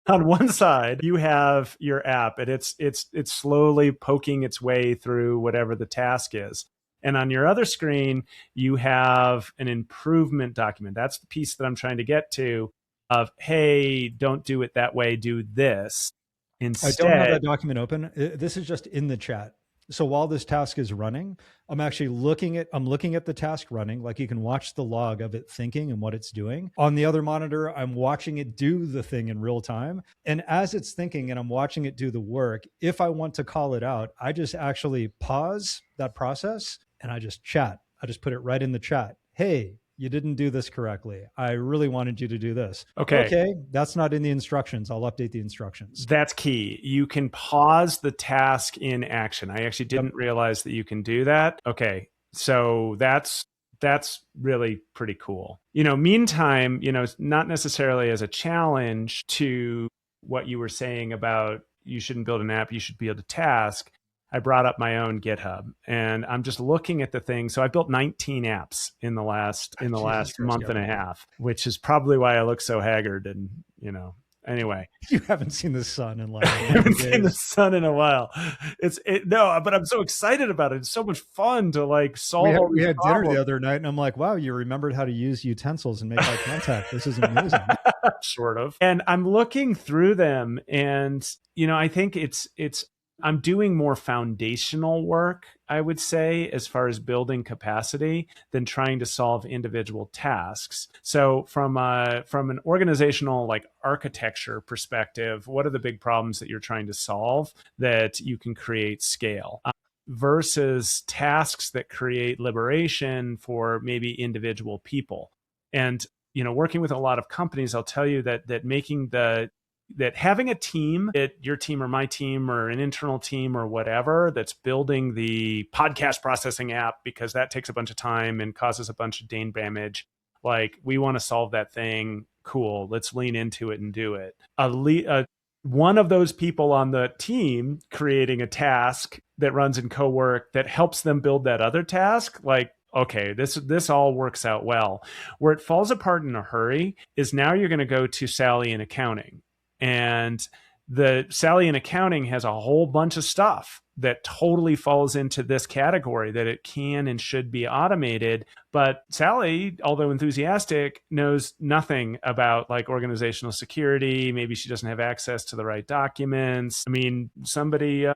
on one side, you have your app and it's slowly poking its way through whatever the task is. And on your other screen, you have an improvement document. That's the piece that I'm trying to get to of, hey, don't do it that way, do this. Instead, I don't have that document open. This is just in the chat. So while this task is running, I'm actually looking at the task running, like you can watch the log of it thinking and what it's doing. On the other monitor, I'm watching it do the thing in real time. And as it's thinking and I'm watching it do the work, if I want to call it out, I just actually pause that process and I just chat. I just put it right in the chat. Hey, you didn't do this correctly. I really wanted you to do this. Okay, that's not in the instructions. I'll update the instructions. That's key. You can pause the task in action. I actually didn't realize that you can do that. Okay, so that's really pretty cool. Meantime, not necessarily as a challenge to what you were saying about you shouldn't build an app, you should build a task. I brought up my own GitHub and I'm just looking at the thing. So I built 19 apps in the last month and a half, which is probably why I look so haggard. And, anyway, you haven't seen the sun in like I haven't seen the sun in a while. No, but I'm so excited about it. It's so much fun to like solve. We had dinner the other night and I'm like, wow, you remembered how to use utensils and make eye contact. This is amazing. Sort of. And I'm looking through them and, I think I'm doing more foundational work, I would say, as far as building capacity than trying to solve individual tasks. So from an organizational like architecture perspective, what are the big problems that you're trying to solve that you can create scale? Versus tasks that create liberation for maybe individual people. And, working with a lot of companies, I'll tell you that having a team, your team or my team or an internal team or whatever that's building the podcast processing app, because that takes a bunch of time and causes a bunch of data damage. Like, we want to solve that thing. Cool. Let's lean into it and do it. One of those people on the team creating a task that runs in Cowork that helps them build that other task, like, okay, this all works out well. Where it falls apart in a hurry is now you're going to go to Sally in accounting. And the Sally in accounting has a whole bunch of stuff that totally falls into this category that it can and should be automated. But Sally, although enthusiastic, knows nothing about like organizational security. Maybe she doesn't have access to the right documents. I mean, somebody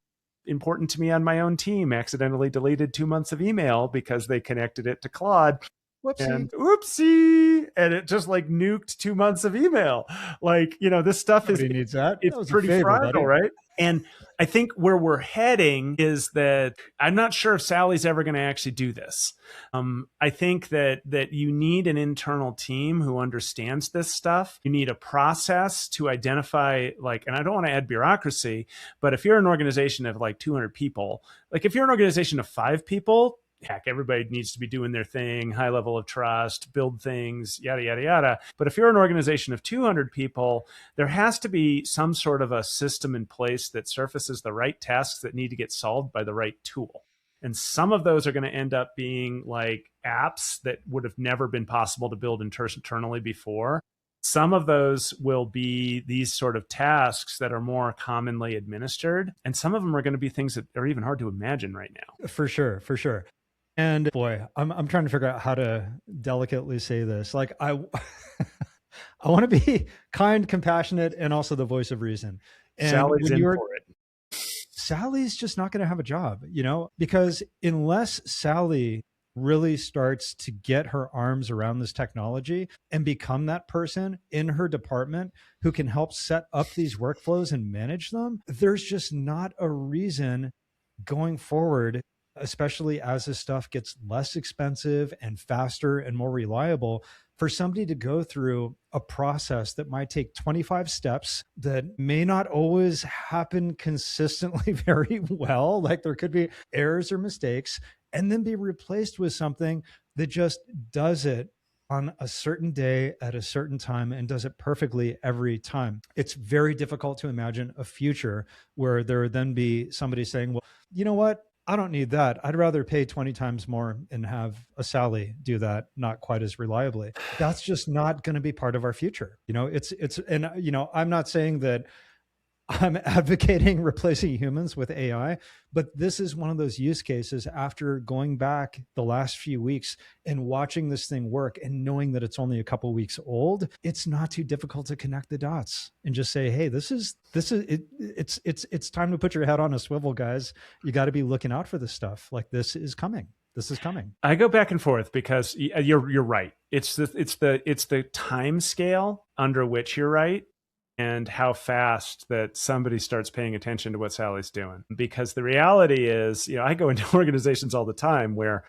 important to me on my own team accidentally deleted 2 months of email because they connected it to Claude. Whoopsie. And oopsie. And it just like nuked 2 months of email. Like, this stuff needs that. It's pretty fragile, right? And I think where we're heading is that I'm not sure if Sally's ever going to actually do this. I think that you need an internal team who understands this stuff. You need a process to identify, like, and I don't want to add bureaucracy, but if you're an organization of like 200 people, like if you're an organization of 5 people, heck, everybody needs to be doing their thing, high level of trust, build things, yada, yada, yada. But if you're an organization of 200 people, there has to be some sort of a system in place that surfaces the right tasks that need to get solved by the right tool. And some of those are going to end up being like apps that would have never been possible to build internally before. Some of those will be these sort of tasks that are more commonly administered. And some of them are going to be things that are even hard to imagine right now. For sure. And boy, I'm trying to figure out how to delicately say this. Like I want to be kind, compassionate, and also the voice of reason. And Sally's in for it. Sally's just not going to have a job, because unless Sally really starts to get her arms around this technology and become that person in her department who can help set up these workflows and manage them, there's just not a reason going forward, especially as this stuff gets less expensive and faster and more reliable, for somebody to go through a process that might take 25 steps that may not always happen consistently very well. Like there could be errors or mistakes, and then be replaced with something that just does it on a certain day at a certain time and does it perfectly every time. It's very difficult to imagine a future where there would then be somebody saying, well, you know what? I don't need that. I'd rather pay 20 times more and have a Sally do that, not quite as reliably. That's just not going to be part of our future. And I'm not saying that I'm advocating replacing humans with AI, but this is one of those use cases after going back the last few weeks and watching this thing work and knowing that it's only a couple weeks old. It's not too difficult to connect the dots and just say, hey, this is it. It's time to put your head on a swivel, guys. You got to be looking out for this stuff. Like this is coming. This is coming. I go back and forth because you're right. It's the time scale under which you're right, and how fast that somebody starts paying attention to what Sally's doing. Because the reality is, I go into organizations all the time where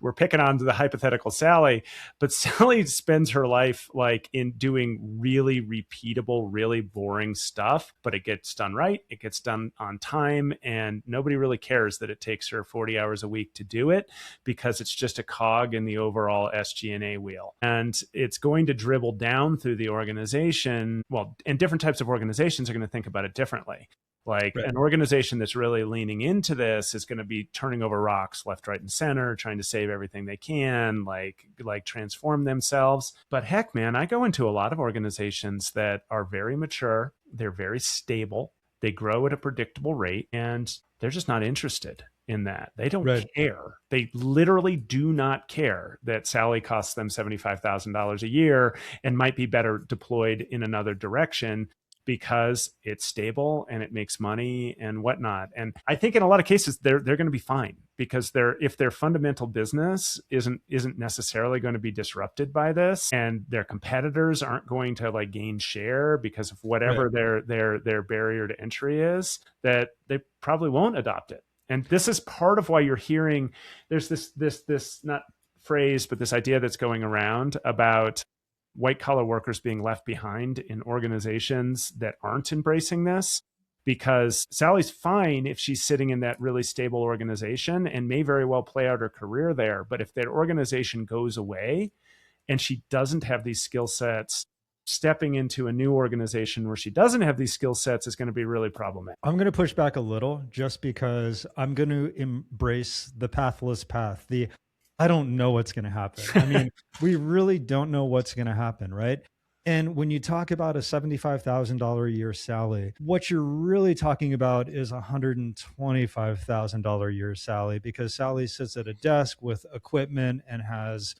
we're picking on the hypothetical Sally, but Sally spends her life like in doing really repeatable, really boring stuff, but it gets done right. It gets done on time, and nobody really cares that it takes her 40 hours a week to do it because it's just a cog in the overall SG&A wheel. And it's going to dribble down through the organization. Well, and different types of organizations are going to think about it differently. Like an organization that's really leaning into this is going to be turning over rocks left, right, and center, trying to save everything they can, like transform themselves. But heck, man, I go into a lot of organizations that are very mature. They're very stable. They grow at a predictable rate, and they're just not interested in that. They don't care. They literally do not care that Sally costs them $75,000 a year and might be better deployed in another direction, because it's stable and it makes money and whatnot. And I think in a lot of cases, they're going to be fine, because if their fundamental business isn't necessarily going to be disrupted by this, and their competitors aren't going to like gain share because of whatever their barrier to entry is, that they probably won't adopt it. And this is part of why you're hearing there's this not phrase, but this idea that's going around about white collar workers being left behind in organizations that aren't embracing this. Because Sally's fine if she's sitting in that really stable organization and may very well play out her career there. But if that organization goes away and she doesn't have these skill sets, stepping into a new organization where she doesn't have these skill sets is going to be really problematic. I'm going to push back a little, just because I'm going to embrace the pathless path. I don't know what's going to happen. I mean, we really don't know what's going to happen, right? And when you talk about a $75,000 a year Sally, what you're really talking about is a $125,000 a year Sally, because Sally sits at a desk with equipment and has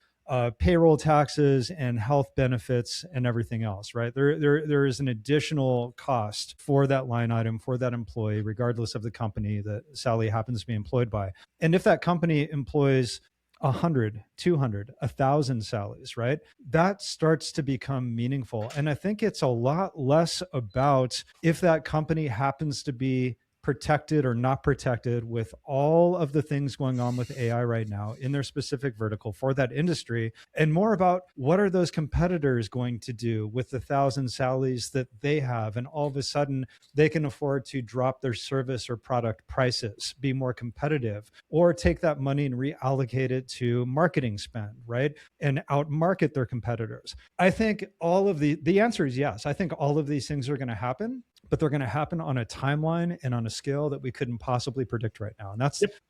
payroll taxes and health benefits and everything else, right? There is an additional cost for that line item for that employee, regardless of the company that Sally happens to be employed by. And if that company employs 100, 200, 1,000 Sallys, right? That starts to become meaningful. And I think it's a lot less about if that company happens to be protected or not protected with all of the things going on with AI right now in their specific vertical for that industry, and more about what are those competitors going to do with the 1,000 Sallys that they have. And all of a sudden they can afford to drop their service or product prices, be more competitive, or take that money and reallocate it to marketing spend, right? And outmarket their competitors. I think all of the answer is yes. I think all of these things are going to happen, but they're going to happen on a timeline and on a scale that we couldn't possibly predict right now. And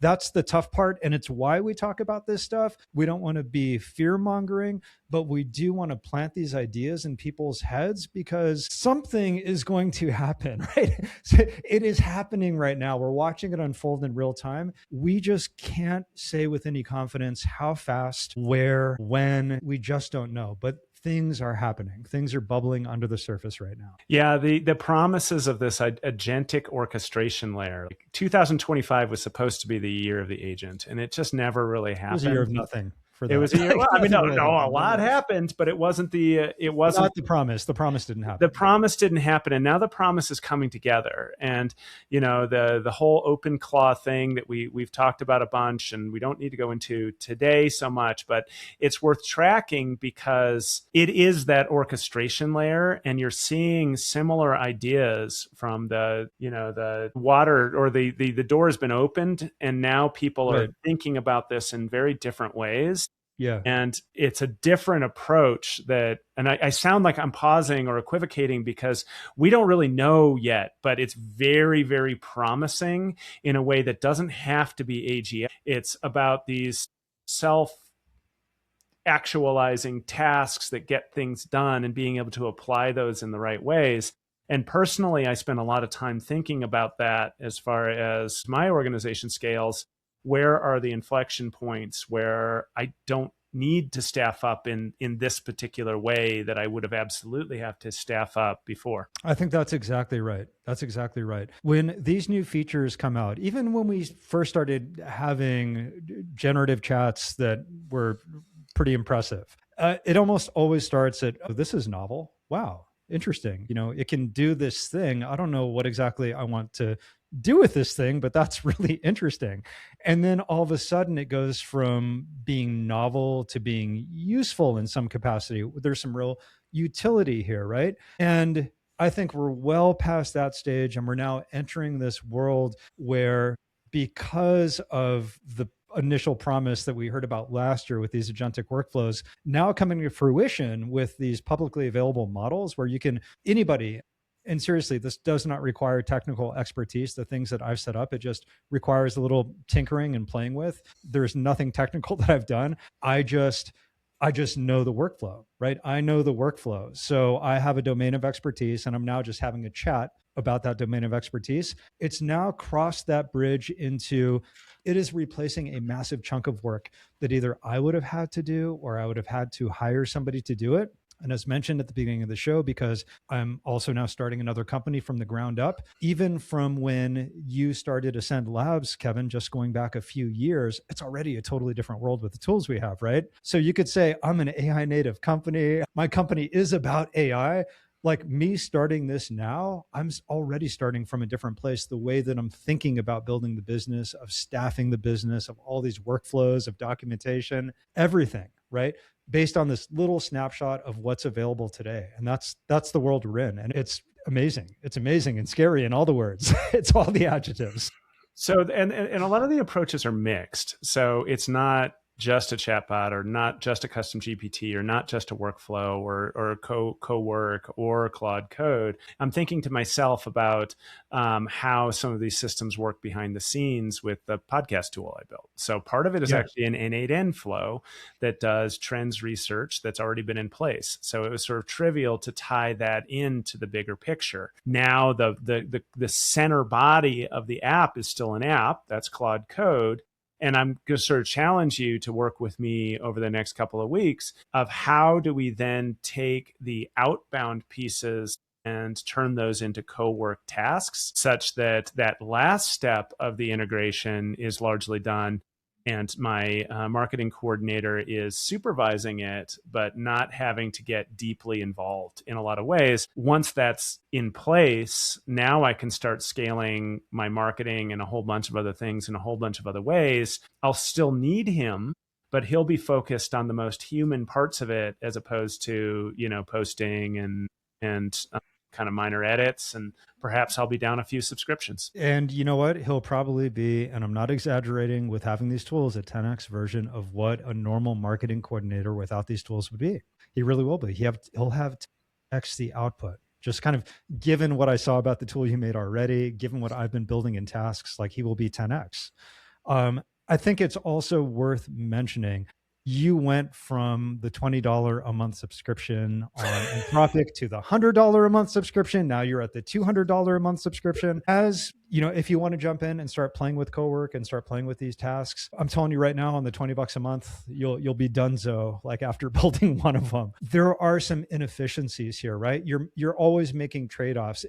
that's the tough part. And it's why we talk about this stuff. We don't want to be fear mongering, but we do want to plant these ideas in people's heads, because something is going to happen, right? So it is happening right now. We're watching it unfold in real time. We just can't say with any confidence how fast, where, when. We just don't know. But things are happening. Things are bubbling under the surface right now. Yeah, the promises of this agentic orchestration layer. Like 2025 was supposed to be the year of the agent, and it just never really It was a year happened. of nothing for It that. was a year. Well, I mean, Nothing no, really no, a happened. lot happened, but it wasn't the. It wasn't Not the promise. The promise didn't happen. the promise didn't happen, and now the promise is coming together. And the whole open claw thing that we've talked about a bunch, and we don't need to go into today so much, but it's worth tracking because it is that orchestration layer, and you're seeing similar ideas from the water, or the door has been opened, and now people are thinking about this in very different ways. Yeah. And it's a different approach and I sound like I'm pausing or equivocating because we don't really know yet, but it's very, very promising in a way that doesn't have to be AGI. It's about these self-actualizing tasks that get things done and being able to apply those in the right ways. And personally, I spend a lot of time thinking about that as far as my organization scales. Where are the inflection points where I don't need to staff up in this particular way that I would have absolutely have to staff up before? I think that's exactly right. That's exactly right. When these new features come out, even when we first started having generative chats that were pretty impressive, it almost always starts at, oh, this is novel. Wow, interesting. It can do this thing. I don't know what exactly I want to do with this thing, but that's really interesting. And then all of a sudden it goes from being novel to being useful in some capacity. There's some real utility here, right? And I think we're well past that stage, and we're now entering this world where, because of the initial promise that we heard about last year with these agentic workflows, now coming to fruition with these publicly available models where anybody, and seriously, this does not require technical expertise. The things that I've set up, it just requires a little tinkering and playing with. There's nothing technical that I've done. I just know the workflow, right? I know the workflow. So I have a domain of expertise, and I'm now just having a chat about that domain of expertise. It's now crossed that bridge into, it is replacing a massive chunk of work that either I would have had to do or I would have had to hire somebody to do it. And as mentioned at the beginning of the show, because I'm also now starting another company from the ground up, even from when you started Ascend Labs, Kevin, just going back a few years, it's already a totally different world with the tools we have, right? So you could say, I'm an AI native company. My company is about AI. Like me starting this now, I'm already starting from a different place. The way that I'm thinking about building the business, of staffing the business, of all these workflows, of documentation, everything, right? Based on this little snapshot of what's available today. And that's the world we're in. And it's amazing. It's amazing and scary in all the words. It's all the adjectives. So, and a lot of the approaches are mixed. So it's not just a chatbot, or not just a custom GPT, or not just a workflow, or Cowork or Claude Code. I'm thinking to myself about how some of these systems work behind the scenes with the podcast tool I built. So part of it is actually an N8N flow that does trends research that's already been in place. So it was sort of trivial to tie that into the bigger picture. Now the center body of the app is still an app. That's Claude Code. And I'm going to sort of challenge you to work with me over the next couple of weeks of how do we then take the outbound pieces and turn those into Cowork tasks, such that that last step of the integration is largely done. And my marketing coordinator is supervising it, but not having to get deeply involved in a lot of ways. Once that's in place, now I can start scaling my marketing and a whole bunch of other things in a whole bunch of other ways. I'll still need him, but he'll be focused on the most human parts of it, as opposed to, posting and kind of minor edits, and perhaps I'll be down a few subscriptions. And you know what? He'll probably be, and I'm not exaggerating with having these tools, a 10x version of what a normal marketing coordinator without these tools would be. He really will be. He'll have 10x the output. Just kind of given what I saw about the tool you made already, given what I've been building in tasks, like he will be 10x. I think it's also worth mentioning, you went from the $20 a month subscription on Anthropic to the $100 a month subscription. Now you're at the $200 a month subscription. As you know, if you want to jump in and start playing with Cowork and start playing with these tasks, I'm telling you right now, on the $20 a month, you'll be donezo, like after building one of them. There are some inefficiencies here, right? You're always making trade-offs.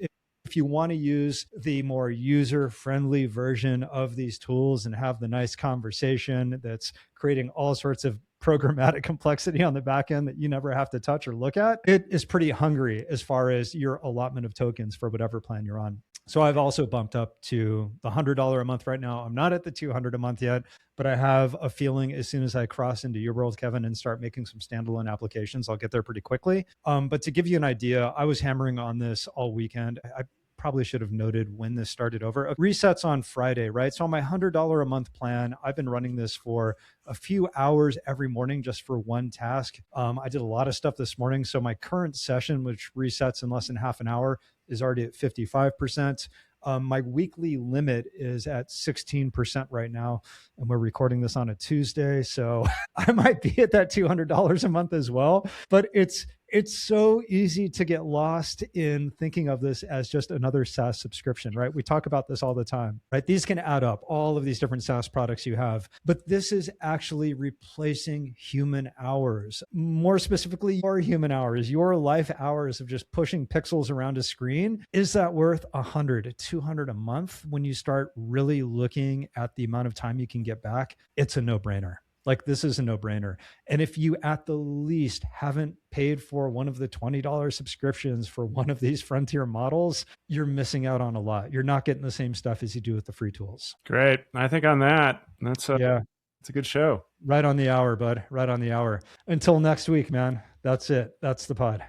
If you want to use the more user-friendly version of these tools and have the nice conversation that's creating all sorts of programmatic complexity on the back end that you never have to touch or look at, it is pretty hungry as far as your allotment of tokens for whatever plan you're on. So I've also bumped up to the $100 a month right now. I'm not at the $200 a month yet, but I have a feeling as soon as I cross into your world, Kevin, and start making some standalone applications, I'll get there pretty quickly. But to give you an idea, I was hammering on this all weekend. I probably should have noted when this started over. Resets on Friday, right? So on my $100 a month plan, I've been running this for a few hours every morning just for one task. I did a lot of stuff this morning. So my current session, which resets in less than half an hour, is already at 55%. My weekly limit is at 16% right now, and we're recording this on a Tuesday. So I might be at that $200 a month as well, but it's so easy to get lost in thinking of this as just another SaaS subscription, right? We talk about this all the time, right? These can add up, all of these different SaaS products you have, but this is actually replacing human hours. More specifically, your human hours, your life hours of just pushing pixels around a screen. Is that worth $100, $200 a month? When you start really looking at the amount of time you can get back, it's a no-brainer. Like, this is a no-brainer. And if you at the least haven't paid for one of the $20 subscriptions for one of these frontier models, you're missing out on a lot. You're not getting the same stuff as you do with the free tools. Great. I think on that, it's a good show. Right on the hour, bud. Right on the hour. Until next week, man. That's it. That's the pod.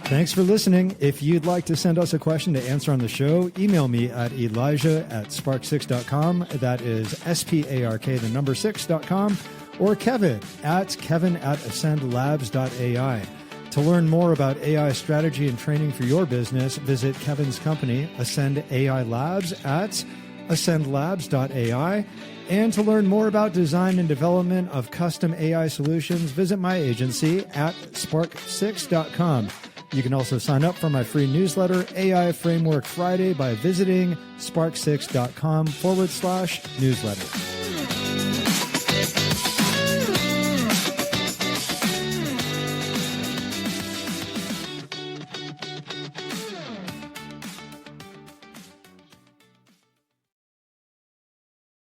Thanks for listening. If you'd like to send us a question to answer on the show, email me at elijah@spark6.com. That is SPARK6.com, or Kevin at ascendlabs.ai. To learn more about AI strategy and training for your business, visit Kevin's company, Ascend AI Labs, at ascendlabs.ai. And to learn more about design and development of custom AI solutions, visit my agency at spark6.com. You can also sign up for my free newsletter, AI Framework Friday, by visiting spark6.com/newsletter.